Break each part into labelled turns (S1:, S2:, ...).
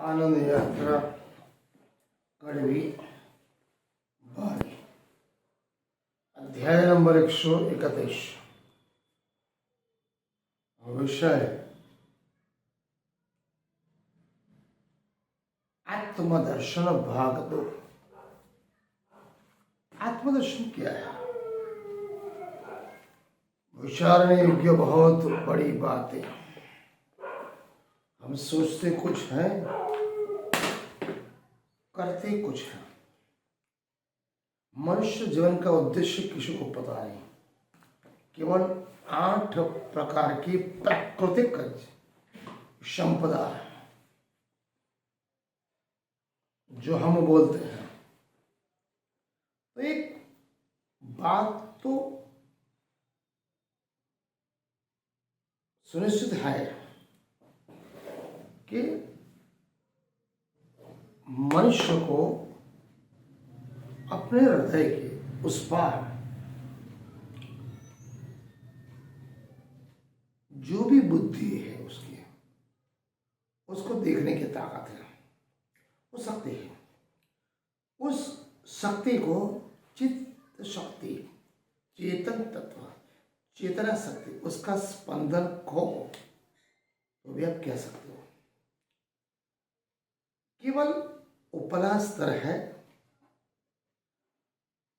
S1: आनंद यात्रा कड़वी बारी अध्याय नंबर 131 विषय आत्मदर्शन भाग 2। आत्मदर्शन क्या है? विचारने योग्य बहुत बड़ी बात है। हम सोचते कुछ हैं, करते कुछ हैं। मनुष्य जीवन का उद्देश्य किसी को पता नहीं। केवल 8 प्रकार की प्राकृतिक संपदा है जो हम बोलते हैं। तो एक बात तो सुनिश्चित है कि मनुष्य को अपने हृदय के उस पार जो भी बुद्धि है उसको देखने की ताकत है, वो शक्ति है। उस शक्ति को चित्त शक्ति, चेतन तत्व, चेतना शक्ति, उसका स्पंदन खो तो भी आप कह सकते हो। केवल उपला स्तर है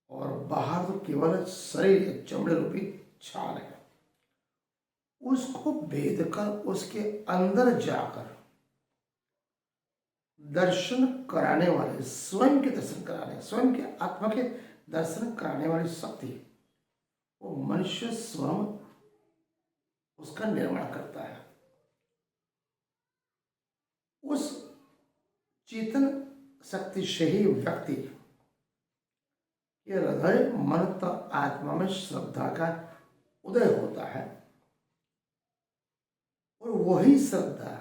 S1: और बाहर तो केवल शरीर चमड़े रूपी छाल है। उसको भेद कर उसके अंदर जाकर दर्शन कराने वाले, स्वयं के दर्शन कराने, स्वयं के आत्मा के दर्शन कराने वाली शक्ति, वो मनुष्य स्वयं उसका निर्माण करता है। उस चेतन शक्ति से ही व्यक्ति के हृदय मन तथा आत्मा में श्रद्धा का उदय होता है और वही श्रद्धा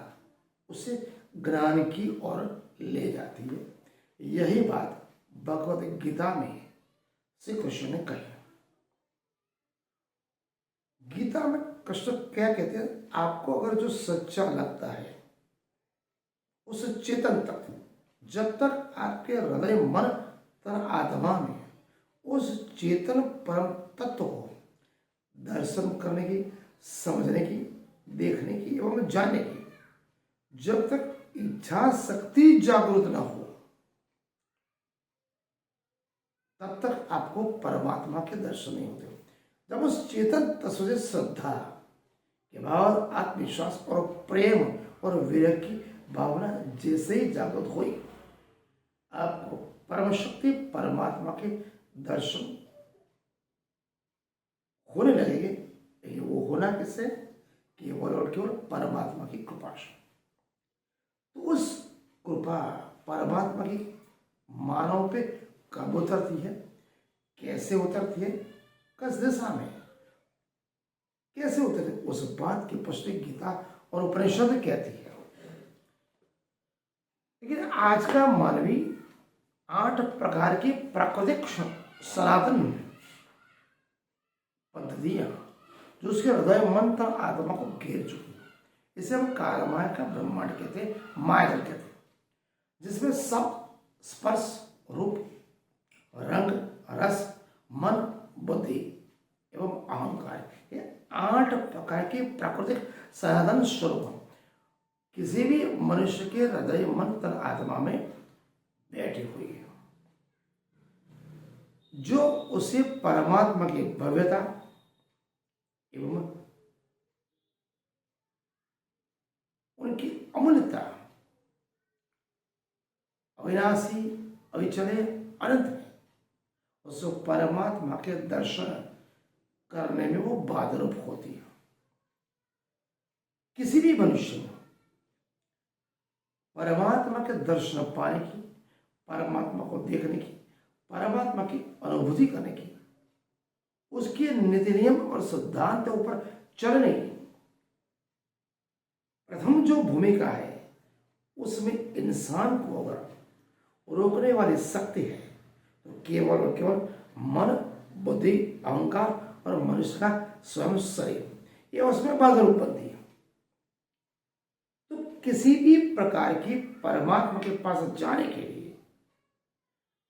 S1: उसे ज्ञान की ओर ले जाती है। यही बात भगवद गीता में श्री कृष्ण ने कही। गीता में कृष्ण क्या कहते हैं? आपको अगर जो सच्चा लगता है उस चेतन तक, जब तक आपके हृदय मन तथा आत्मा में उस चेतन परम तत्व को दर्शन करने की, समझने की, देखने की एवं जानने की जब तक इच्छा शक्ति जागृत न हो, तब तक आपको परमात्मा के दर्शन नहीं होते। जब उस चेतन तत्व से श्रद्धा के भाव, आत्मविश्वास और प्रेम और विरह की भावना जैसे ही जागृत हुई, आपको परम शक्ति परमात्मा के दर्शन होने लगेंगे। लेकिन वो होना किससे? केवल और केवल परमात्मा की कृपा से। तो उस कृपा परमात्मा की मानव पे कब उतरती है, कैसे उतरती है, किस दिशा में कैसे उतरती, उस बात की पुष्टि गीता और उपनिषद कहती है। लेकिन आज का मानवी 8 प्रकार की प्राकृतिक सनातन पद्धतियां जो उसके हृदय मन तथा आत्मा को घेर चुकी है, इसे हम कालमाया का ब्रह्मांड कहते हैं, माया कहते हैं, जिसमें सब स्पर्श, रूप, रंग, रस, मन, बुद्धि एवं अहंकार, ये 8 प्रकार की प्राकृतिक सनातन स्वरूप किसी भी मनुष्य के हृदय मन तथा आत्मा में बैठी हुई है, जो उसे परमात्मा की भव्यता एवं उनकी अमूल्यता, अविनाशी, अविचले, अनंत है, उस परमात्मा के दर्शन करने में वो बाधरूप होती है। किसी भी मनुष्य में परमात्मा के दर्शन पाने की, परमात्मा को देखने की, परमात्मा की अनुभूति करने की, उसके नीति नियम और सिद्धांत ऊपर चलने की प्रथम जो भूमिका है, उसमें इंसान को अगर रोकने वाली शक्ति है तो केवल और केवल मन, बुद्धि, अहंकार और मनुष्य का स्वयं शरीर, ये उसमें बाधा रूप बनती है। तो किसी भी प्रकार की परमात्मा के पास जाने के लिए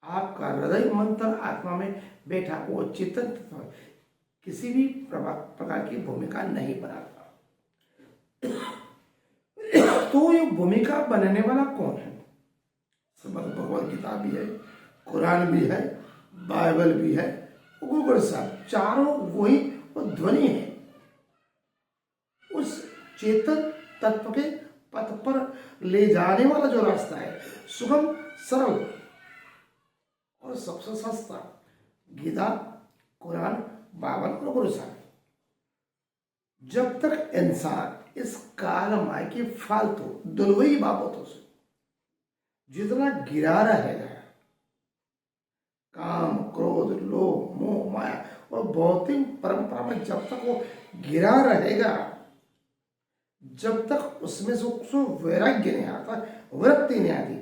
S1: आपका हृदय मंथन आत्मा में बैठा वो चेतन तत्व किसी भी प्रकार की भूमिका नहीं बनाता। तो ये भूमिका बनाने वाला कौन है? श्रीमद् भगवद गीता भी है, कुरान भी है, बाइबल भी है, गुरु ग्रंथ साहब, चारों वही वो ध्वनि है। उस चेतन तत्व के पथ पर ले जाने वाला जो रास्ता है, सुगम, सरल और सबसे सस्ता, गीता, कुरान, बाइबल और गुरु साहब। जब तक इंसान इस काल माया की फालतू दुलवई बाबतों से जितना गिरा रहेगा, काम, क्रोध, लोभ, मोह, माया और भौतिक परंपरा में जब तक वो गिरा रहेगा, जब तक उसमें से वैराग्य नहीं आता, वृत्ति नहीं आती,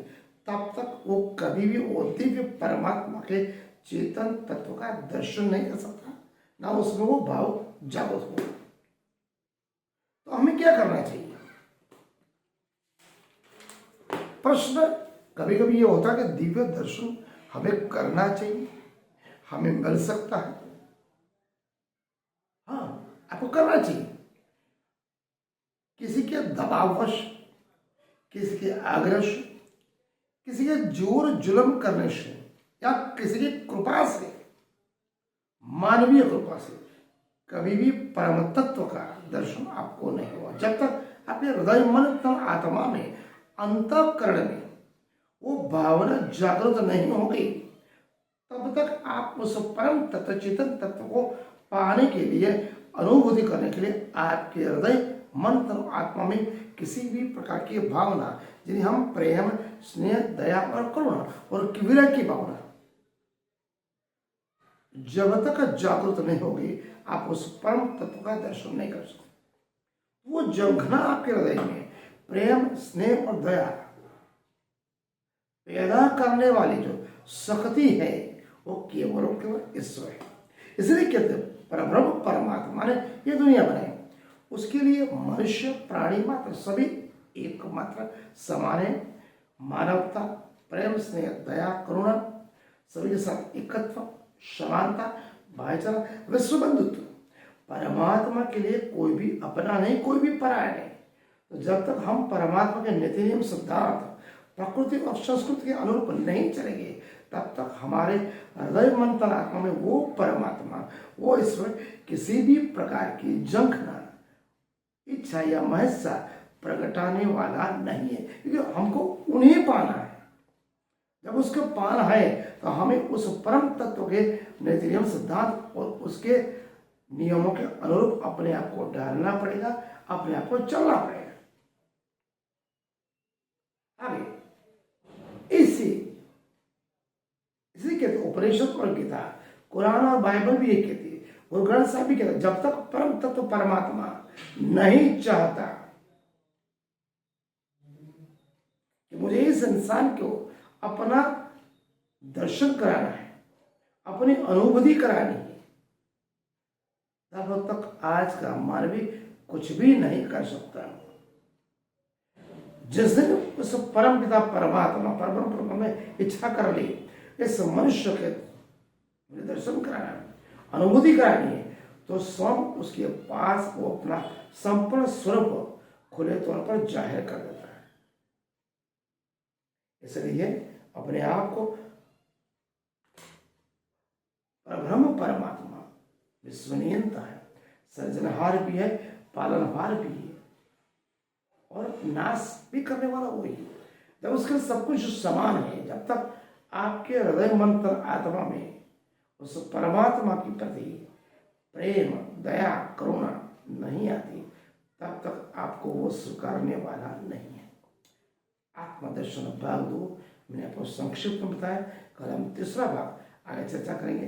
S1: तब तक वो कभी भी वो दिव्य परमात्मा के चेतन तत्व का दर्शन नहीं कर सकता, ना उसमें वो भाव जागृत होगा। तो हमें क्या करना चाहिए? प्रश्न कभी कभी ये होता है कि दिव्य दर्शन हमें करना चाहिए, हमें मिल सकता है। हाँ, आपको करना चाहिए। किसी के दबाववश, किसी के आग्रह से, किसी के जोर जुल्म करने से या किसी की कृपा से, मानवीय कृपा से कभी भी परम तत्व का दर्शन आपको नहीं हुआ। जब तक आपके हृदय, मन तन आत्मा में, अंतःकरण में वो भावना जागृत नहीं होगी, तब तक आप उस परम तत्व, चेतन तत्व को पाने के लिए, अनुभूति करने के लिए आपके हृदय, मन तन आत्मा में किसी भी प्रकार की भावना, जिन्हें हम प्रेम, स्नेह, दया और करुणा और विरह की भावना, जब तक जागृत नहीं होगी, आप उस परम तत्व का दर्शन नहीं कर सकते। वो जंघना आपके हृदय में प्रेम, स्नेह और दया पैदा करने वाली जो शक्ति है, वो केवल और केवल ईश्वर है। इसलिए कहते हैं परब्रह्म परमात्मा ने ये दुनिया बनाई, उसके लिए मनुष्य, प्राणी मात्र सभी एकमात्र समान है। मानवता, प्रेम, स्नेह, दया, करुणा, सभी के साथ एकत्व, समानता, भाईचारा, विश्व बंधुत्व। परमात्मा के लिए कोई भी अपना नहीं, कोई भी पराया नहीं। तो जब तक हम परमात्मा के नीति नियम, सिद्धांत, प्रकृति और संस्कृति के अनुरूप नहीं चलेंगे, तब तक हमारे हृदय, मन तन आत्मा में वो परमात्मा, वो ईश्वर किसी भी प्रकार की जंखना, इच्छा या महसा प्रगटाने वाला नहीं है, क्योंकि हमको उन्हें पाना है। जब उसको पाना है तो हमें उस परम तत्व के नीति नियम, सिद्धांत और उसके नियमों के अनुरूप अपने आप को डालना पड़ेगा, अपने आप को चलना पड़ेगा। आगे इसी कहते उपनिषद और गीता, कुरान और बाइबल भी ये कहती है, गुरु ग्रंथ साहब भी कहते हैं, जब तक परम तत्व परमात्मा नहीं चाहता कि मुझे इस इंसान को अपना दर्शन कराना है, अपनी अनुभूति करानी है, तब तक आज का मानवी कुछ भी नहीं कर सकता। जिस दिन उस परम पिता परमात्मा, परम में इच्छा कर ली इस मनुष्य के मुझे दर्शन कराना है, अनुभूति करानी है, तो स्वयं उसके पास वो अपना संपूर्ण स्वरूप खुले तौर पर जाहिर कर देता है। इसलिए अपने आप को परब्रह्म परमात्मा विश्वनियंता है, सृजनहार भी है, पालनहार भी है और नाश भी करने वाला वही है। जब उसके सब कुछ समान है, जब तक आपके हृदय, मन तन आत्मा में उस परमात्मा की प्रति प्रेम, दया, करुणा नहीं आती, तब तक आपको वो स्वीकारने वाला नहीं है। आत्मदर्शन भाग 2 मैंने आपको संक्षिप्त में बताया। कल हम तीसरा भाग आगे चर्चा करेंगे।